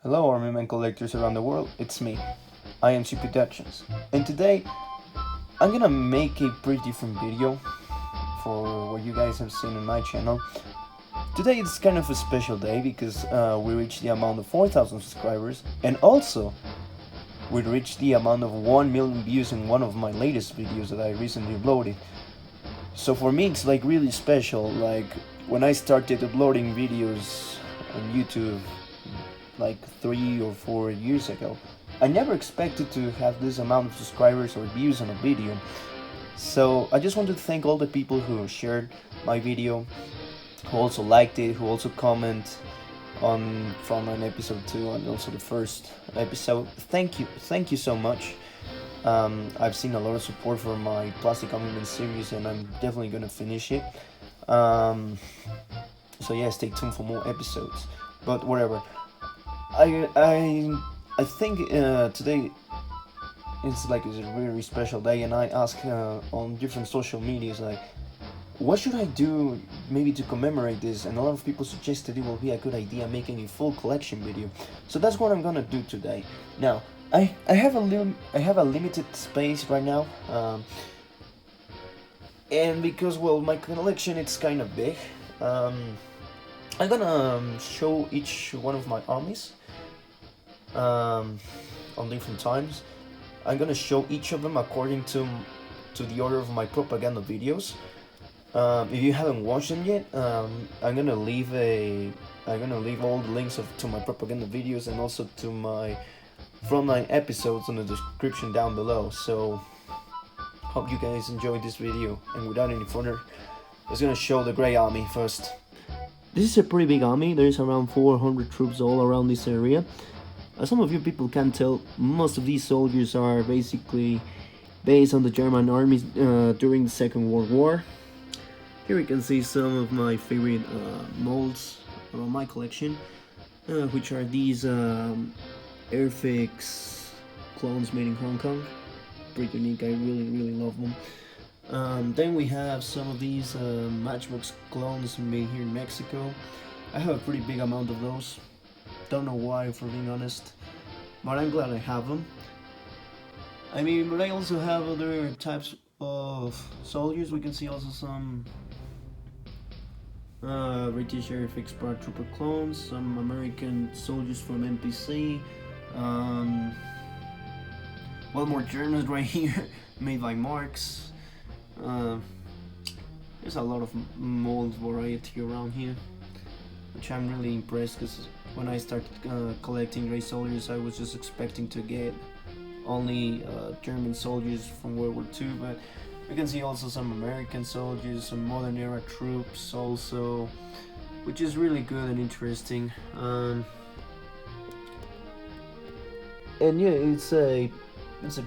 Hello, army men collectors around the world. It's me. I am C Productions, and today I'm gonna make a pretty different video for what you guys have seen on my channel. Today it's kind of a special day because we reached the amount of 4,000 subscribers, and also we reached the amount of 1 million views in one of my latest videos that I recently uploaded. So for me, it's like really special. Like when I started uploading videos on YouTube like 3 or 4 years ago, I never expected to have this amount of subscribers or views on a video. So I just wanted to thank all the people who shared my video, who also liked it, who also comment on Frontline episode 2 and also the first episode. Thank you so much. I've seen a lot of support for my Plastic Commitment series, and I'm definitely gonna finish it. So yeah, stay tuned for more episodes. But whatever. I think today it's a really special day, and I ask on different social medias like, what should I do maybe to commemorate this? And a lot of people suggested it will be a good idea making a full collection video. So that's what I'm gonna do today. Now I have a limited space right now, and because well my collection it's kind of big. I'm gonna show each one of my armies on different times. I'm gonna show each of them according to the order of my propaganda videos. If you haven't watched them yet, I'm gonna leave all the links to my propaganda videos and also to my Frontline episodes in the description down below. So hope you guys enjoyed this video, and without any further, I was gonna show the Grey Army first. This is a pretty big army. There is around 400 troops all around this area. As some of you people can tell, most of these soldiers are basically based on the German armies during the Second World War. Here we can see some of my favorite molds from my collection, which are these Airfix clones made in Hong Kong. Pretty unique, I really love them. Then we have some of these Matchbox clones made here in Mexico. I have a pretty big amount of those. Don't know why, for being honest, but I'm glad I have them. I mean, but I also have other types of soldiers. We can see also some British Airfix Paratrooper clones, some American soldiers from NPC, well, more Germans right here, made by Marx. There's a lot of mold variety around here, which I'm really impressed, because when I started collecting Grey soldiers, I was just expecting to get only German soldiers from World War II, but we can see also some American soldiers, some modern era troops also, which is really good and interesting. And yeah, it's a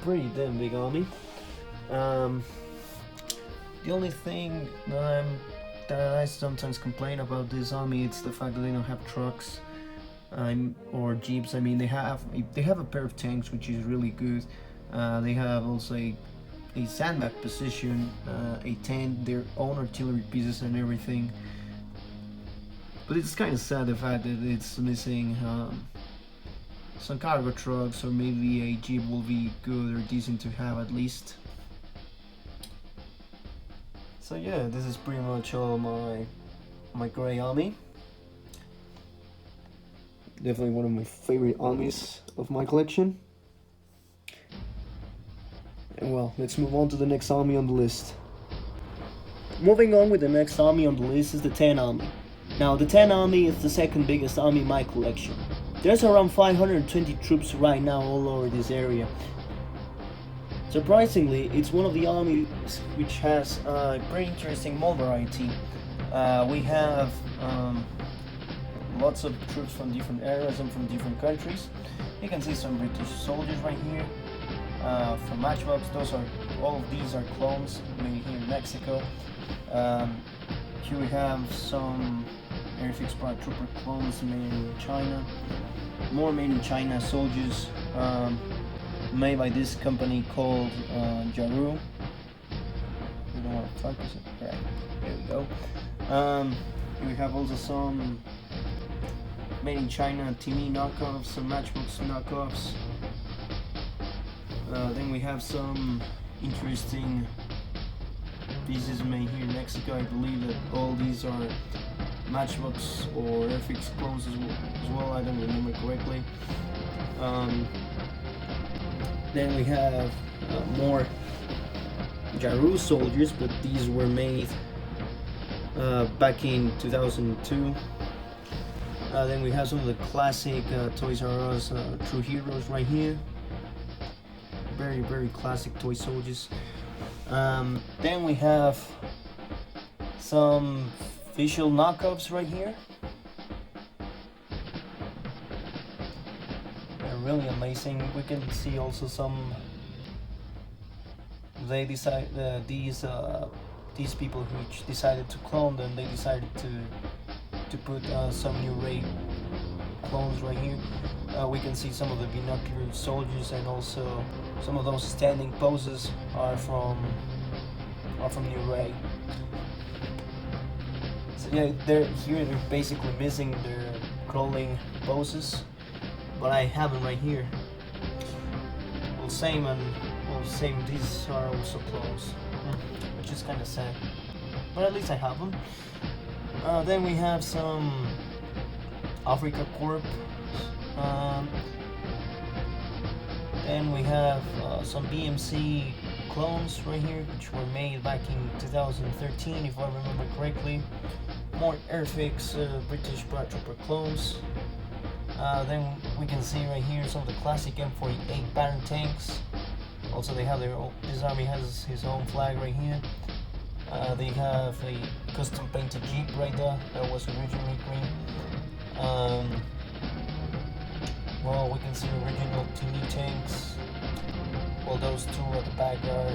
pretty damn big army. The only thing that I sometimes complain about this army, it's the fact that they don't have trucks or jeeps. I mean, they have a pair of tanks, which is really good. They have also a sandbag position, a tent, their own artillery pieces and everything. But it's kind of sad the fact that it's missing some cargo trucks, or maybe a jeep will be good or decent to have at least. So yeah, this is pretty much all my Grey army. Definitely one of my favorite armies of my collection. And well, let's move on to the next army on the list. Moving on with the next army on the list is the 10 Army. Now, the 10 Army is the second biggest army in my collection. There's around 520 troops right now all over this area. Surprisingly, it's one of the armies which has a pretty interesting mold variety. We have lots of troops from different areas and from different countries. You can see some British soldiers right here. From Matchbox, all of these are clones made here in Mexico. Here we have some Airfix Paratrooper clones made in China. More made in China soldiers made by this company called Jaru. I don't want to focus it. Right, there we go. Here we have also some made in China, TV knockoffs, some Matchbox knockoffs. Then we have some interesting pieces made here in Mexico. I believe that all these are Matchbox or Airfix clones as well. I don't remember correctly. Then we have more Jaru soldiers, but these were made back in 2002. Then we have some of the classic Toys R Us True Heroes right here. Very, very classic toy soldiers. Then we have some visual knockoffs right here. They're really amazing. We can see also some. They decide these people which decided to clone them. They decided to put some new Ray clones right here. We can see some of the binocular soldiers, and also some of those standing poses are from New Ray. So yeah, they're basically missing their crawling poses, but I have them right here. Well, same these are also clones, which is kind of sad, but at least I have them. Then we have some Africa Corp. Then we have some BMC clones right here, which were made back in 2013, if I remember correctly. More Airfix British Paratrooper clones. Then we can see right here some of the classic M48 Baron tanks. Also, they have their own. This army has his own flag right here. They have a custom painted Jeep right there that was originally green. Well, we can see original TV tanks. Well, those two at the back are,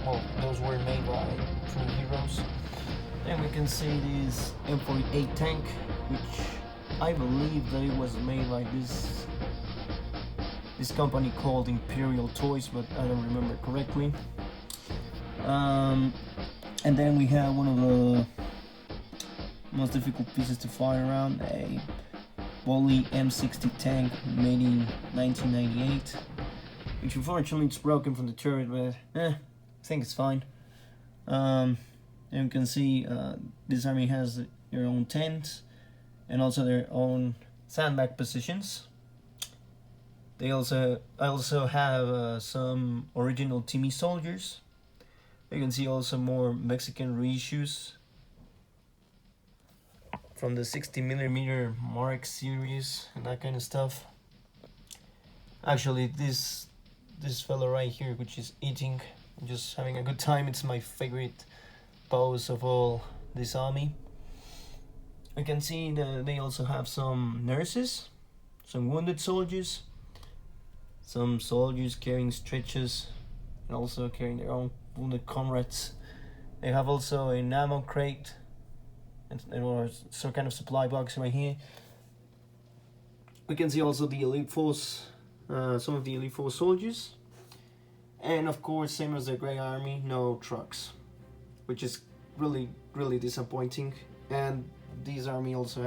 well, those were made by True Heroes. Then we can see this M48 tank, which I believe that it was made by this company called Imperial Toys, but I don't remember correctly. And then we have one of the most difficult pieces to fire around, a Wally M60 tank made in 1998, which unfortunately it's broken from the turret, but I think it's fine. And you can see this army has their own tent and also their own sandbag positions. I also have some original Timmy soldiers. You can see also more Mexican reissues from the 60mm Mark series and that kind of stuff. Actually, this fellow right here, which is eating, just having a good time, it's my favorite pose of all this army. You can see that they also have some nurses, some wounded soldiers, some soldiers carrying stretchers and also carrying their own wounded comrades. They have also an ammo crate or some kind of supply box right here. We can see also the Elite Force, some of the Elite Force soldiers, and of course, same as the Grey Army, no trucks, which is really disappointing. And this army also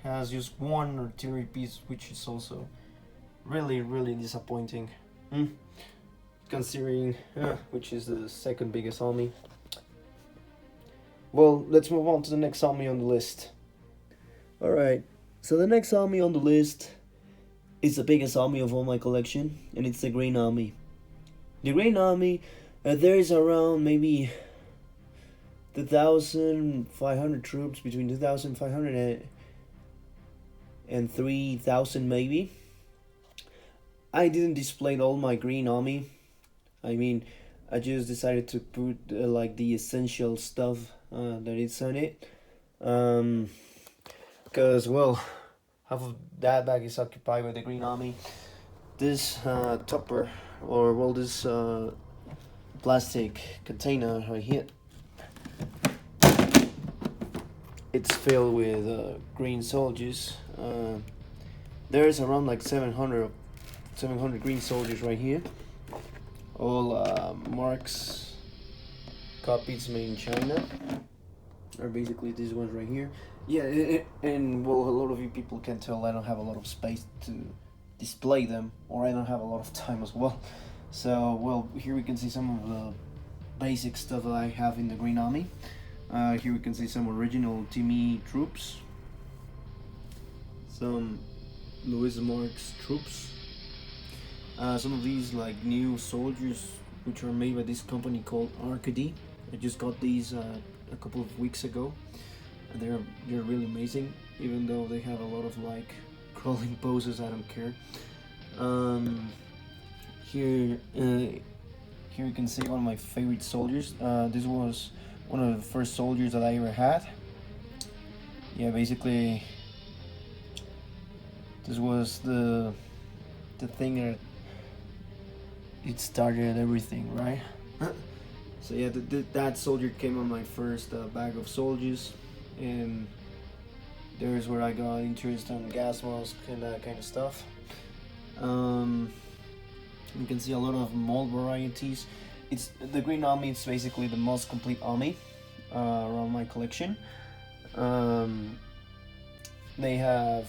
has just one artillery piece, which is also really disappointing. Considering which is the second biggest army. Well, let's move on to the next army on the list. Alright, so the next army on the list is the biggest army of all my collection, and it's the Green Army. The Green Army, there is around maybe 2,500 troops, between 2,500 and 3,000 maybe. I didn't display all my Green Army. I mean, I just decided to put like the essential stuff that is on it, because well, half of that bag is occupied by the Green Army. This topper, or well, this plastic container right here, it's filled with green soldiers. There's around like 700 green soldiers right here, all marks copies made in China. are basically these ones right here. Yeah, and well, a lot of you people can tell I don't have a lot of space to display them, or I don't have a lot of time as well. So, well, here we can see some of the basic stuff that I have in the Green Army. Here we can see some original Timmy troops, some Louis Marx troops, some of these like new soldiers which are made by this company called Arcady. I just got these a couple of weeks ago. They're really amazing, even though they have a lot of like crawling poses. I don't care. Here you can see one of my favorite soldiers. This was one of the first soldiers that I ever had. Yeah, basically this was the thing that it started everything, right? So yeah, that soldier came on my first bag of soldiers, and there's where I got interested on gas mask and that kind of stuff. You can see a lot of mold varieties. It's the Green Army. It's basically the most complete army around my collection. They have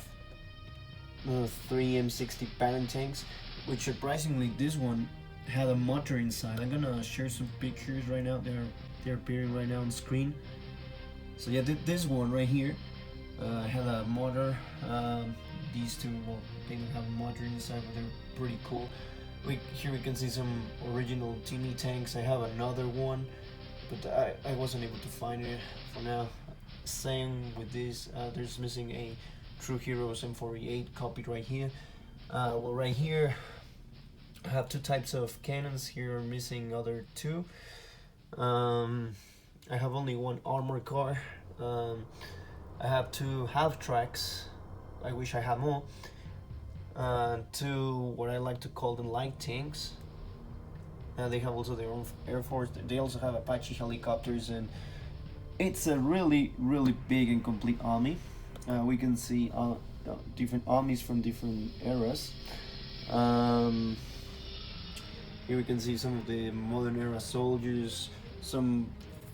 3 M60 Baron tanks, which surprisingly this one had a motor inside. I'm gonna share some pictures right now. They're appearing right now on screen. So yeah, this one right here had a motor. These two, well, they don't have a motor inside, but they're pretty cool. Here we can see some original Timmy tanks. I have another one, but I wasn't able to find it for now. Same with this. There's missing a True Heroes M48 copied right here. Well, right here I have 2 types of cannons. Here are missing other 2. I have only 1 armor car. I have 2 half tracks. I wish I had more. 2 what I like to call them light tanks. They have also their own air force. They also have Apache helicopters, and it's a really big and complete army. We can see different armies from different eras. Here we can see some of the modern era soldiers, some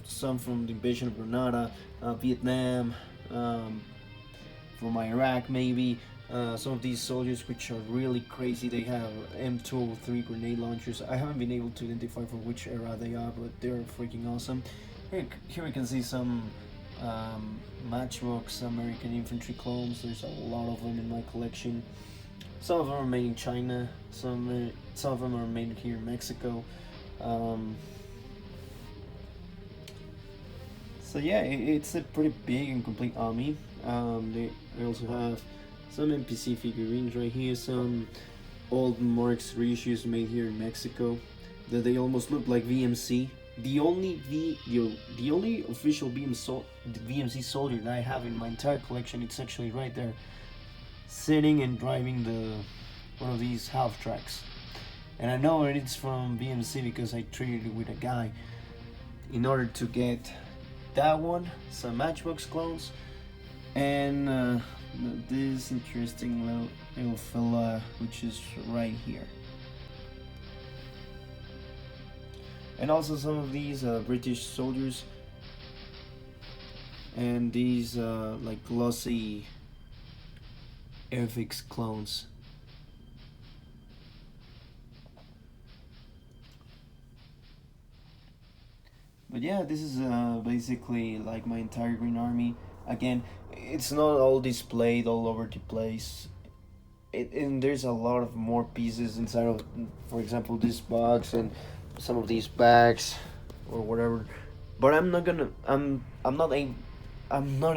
from the invasion of Grenada, Vietnam, from Iraq maybe. Some of these soldiers which are really crazy. They have M203 grenade launchers. I haven't been able to identify for which era they are, but they're freaking awesome. Here we can see some Matchbox American infantry clones. There's a lot of them in my collection. Some of them are made in China. Some of them are made here in Mexico. So yeah, it's a pretty big and complete army. They also have some NPC figurines right here, some old Marx reissues made here in Mexico that they almost look like VMC. The only official VMC soldier that I have in my entire collection, it's actually right there, sitting and driving one of these half tracks. And I know it's from VMC because I traded it with a guy in order to get that one, some Matchbox clones, and this interesting little fella which is right here. And also some of these British soldiers, and these like glossy Airfix clones. But yeah, this is basically like my entire Green Army. Again, it's not all displayed all over the place. And there's a lot of more pieces inside of, for example, this box and some of these bags or whatever. But I'm not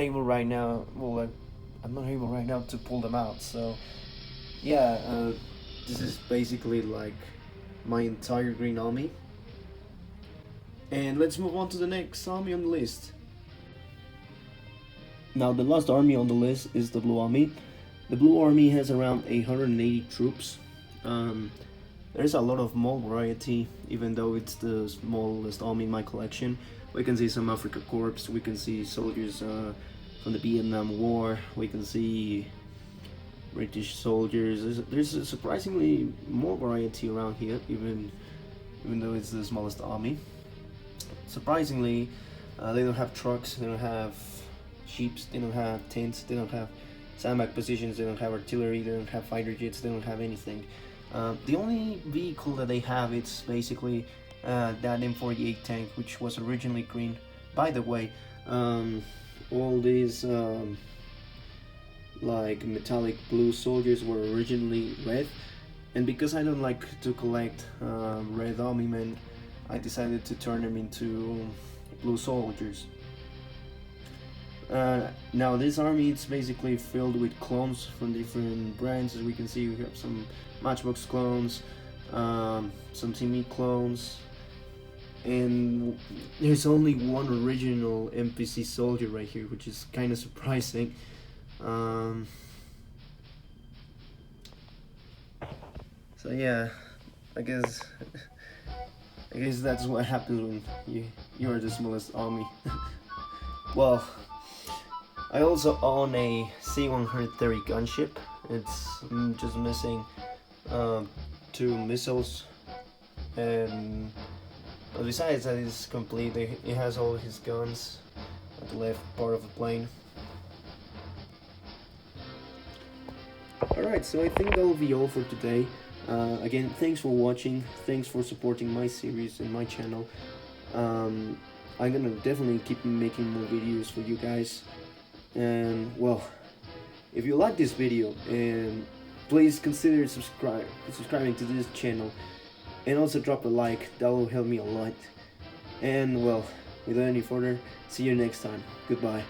able right now. Well, I'm not able right now to pull them out. So yeah, this is basically like my entire Green Army. And let's move on to the next army on the list. Now, the last army on the list is the Blue Army. The Blue Army has around 880 troops. There's a lot of mold variety, even though it's the smallest army in my collection. We can see some Africa Corps, we can see soldiers from the Vietnam War, we can see British soldiers. There's surprisingly more variety around here, even though it's the smallest army. Surprisingly, They don't have trucks, they don't have ships, they don't have tents, they don't have sandbag positions, they don't have artillery, they don't have fighter jets, they don't have anything. The only vehicle that they have is basically that M48 tank, which was originally green. By the way, all these like metallic blue soldiers were originally red, and because I don't like to collect red army men, I decided to turn them into blue soldiers. Now this army is basically filled with clones from different brands. As we can see, we have some Matchbox clones, some Team clones, and there's only one original NPC soldier right here, which is kind of surprising. So yeah, I guess that's what happens when you are the smallest army. Well, I also own a C-130 gunship. It's just missing 2 missiles, and besides that, it's complete. It has all his guns at the left part of the plane. Alright, so I think that'll be all for today. Again, thanks for watching, thanks for supporting my series and my channel. I'm gonna definitely keep making more videos for you guys. And well, if you like this video, and please consider subscribing to this channel, and also drop a like. That will help me a lot. And well, without any further, see you next time. Goodbye.